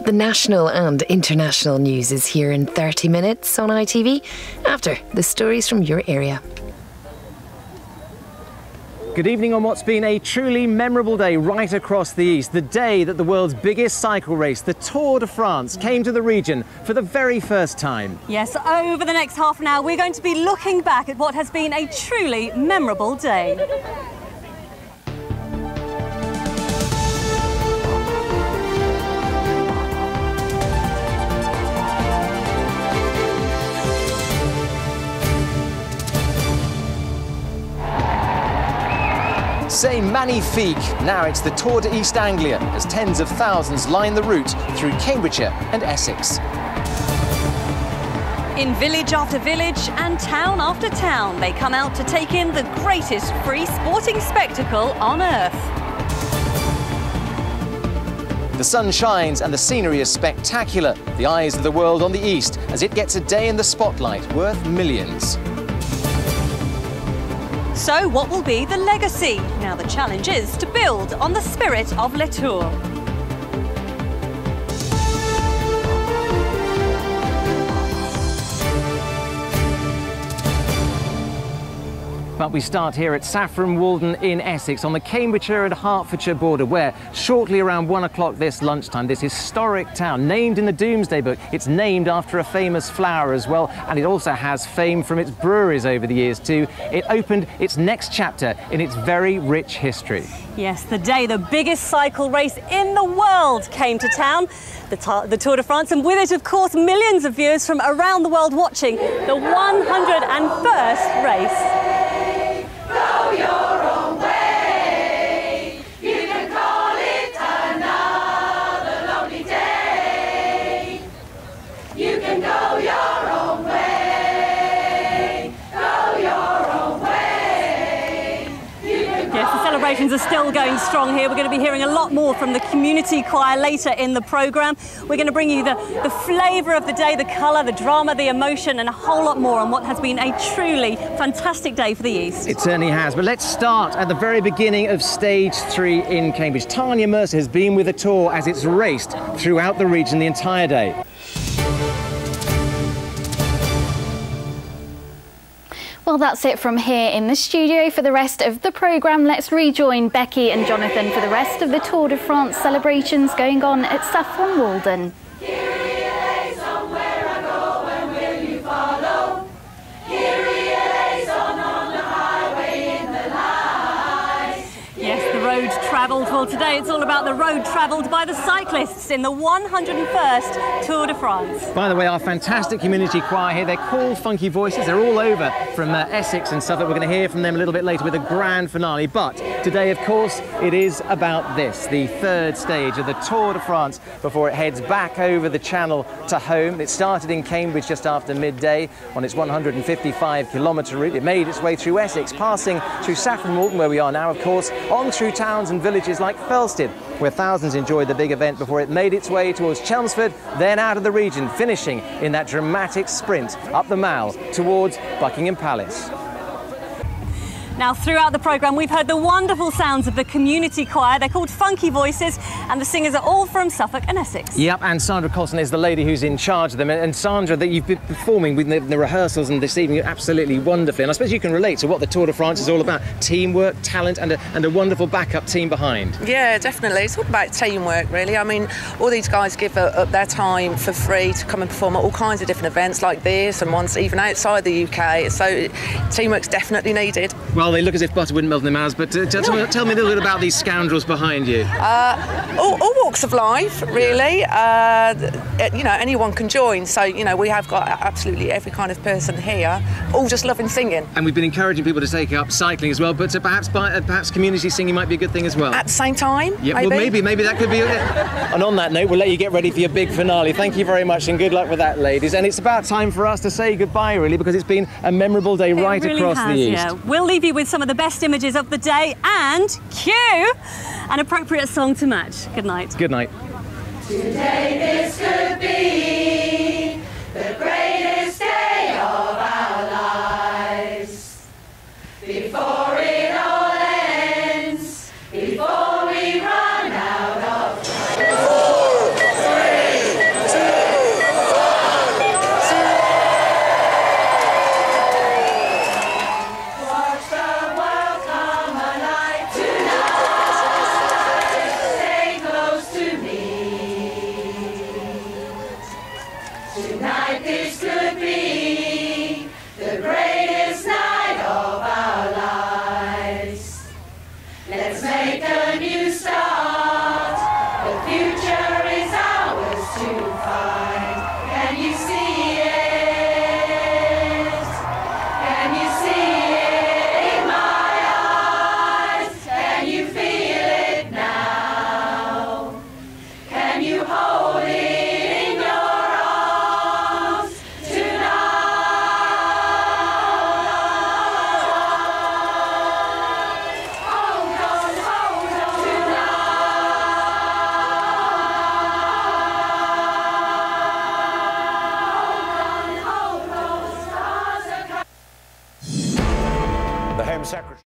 The national and international news is here in 30 minutes on ITV, after the stories from your area. Good evening on what's been a truly memorable day right across the East. The day that the world's biggest cycle race, the Tour de France, came to the region for the very first time. Yes, over the next half an hour we're going to be looking back at what has been a truly memorable day. C'est magnifique! Now it's the Tour de East Anglia as tens of thousands line the route through Cambridgeshire and Essex. In village after village and town after town, they come out to take in the greatest free sporting spectacle on earth. The sun shines and the scenery is spectacular. The eyes of the world on the East as it gets a day in the spotlight worth millions. So what will be the legacy? Now the challenge is to build on the spirit of Le Tour. But we start here at Saffron Walden in Essex on the Cambridgeshire and Hertfordshire border, where shortly around 1 o'clock this lunchtime, this historic town, named in the Doomsday Book, it's named after a famous flower as well, and it also has fame from its breweries over the years too. It opened its next chapter in its very rich history. Yes, the day the biggest cycle race in the world came to town, the Tour de France, and with it, of course, millions of viewers from around the world watching the 101st race. Go your own way. You can call it another lonely day. You can go your own way. Go your own way. Yes, the celebrations are still going strong here. We're going to be hearing a lot more from the community choir later in the programme. We're going to bring you the flavour of the day, the colour, the drama, the emotion, and a whole lot more on what has been a truly fantastic day for the East. It certainly has, but let's start at the very beginning of Stage 3 in Cambridge. Tanya Mercer has been with the Tour as it's raced throughout the region the entire day. Well, that's it from here in the studio. For the rest of the programme, let's rejoin Becky and Jonathan for the rest of the Tour de France celebrations going on at Saffron Walden. Travelled. Well, today it's all about the road travelled by the cyclists in the 101st Tour de France. By the way, our fantastic community choir here, they're called Funky Voices. They're all over from Essex and Suffolk. We're going to hear from them a little bit later with a grand finale. But today, of course, it is about this, the third stage of the Tour de France before it heads back over the Channel to home. It started in Cambridge just after midday on its 155-kilometre route. It made its way through Essex, passing through Saffron Walden, where we are now, of course, on through towns and villages like Felsted, where thousands enjoyed the big event before it made its way towards Chelmsford, then out of the region, finishing in that dramatic sprint up the Mall towards Buckingham Palace. Now, throughout the programme, we've heard the wonderful sounds of the community choir. They're called Funky Voices, and the singers are all from Suffolk and Essex. Yep, and Sandra Colson is the lady who's in charge of them. And Sandra, that you've been performing with the rehearsals and this evening absolutely wonderfully. And I suppose you can relate to what the Tour de France is all about. Teamwork, talent, and a wonderful backup team behind. Yeah, definitely. It's all about teamwork, really. I mean, all these guys give up their time for free to come and perform at all kinds of different events like this and ones even outside the UK. So teamwork's definitely needed. Well, they look as if butter wouldn't melt in their mouths, but tell me a little bit about these scoundrels behind you. All walks of life, really. You know, anyone can join. So, you know, we have got absolutely every kind of person here, all just loving singing. And we've been encouraging people to take up cycling as well, but perhaps community singing might be a good thing as well. At the same time, yeah, maybe? Well, maybe that could be it. And on that note, we'll let you get ready for your big finale. Thank you very much and good luck with that, ladies. And it's about time for us to say goodbye, really, because it's been a memorable day right across the East. Yeah. We'll leave you with some of the best images of the day and cue an appropriate song to match. Good night. Good night. Today this could be the greatest day of our lives. Before it all ends, before we run out of time. 4, 3, Home Secretary.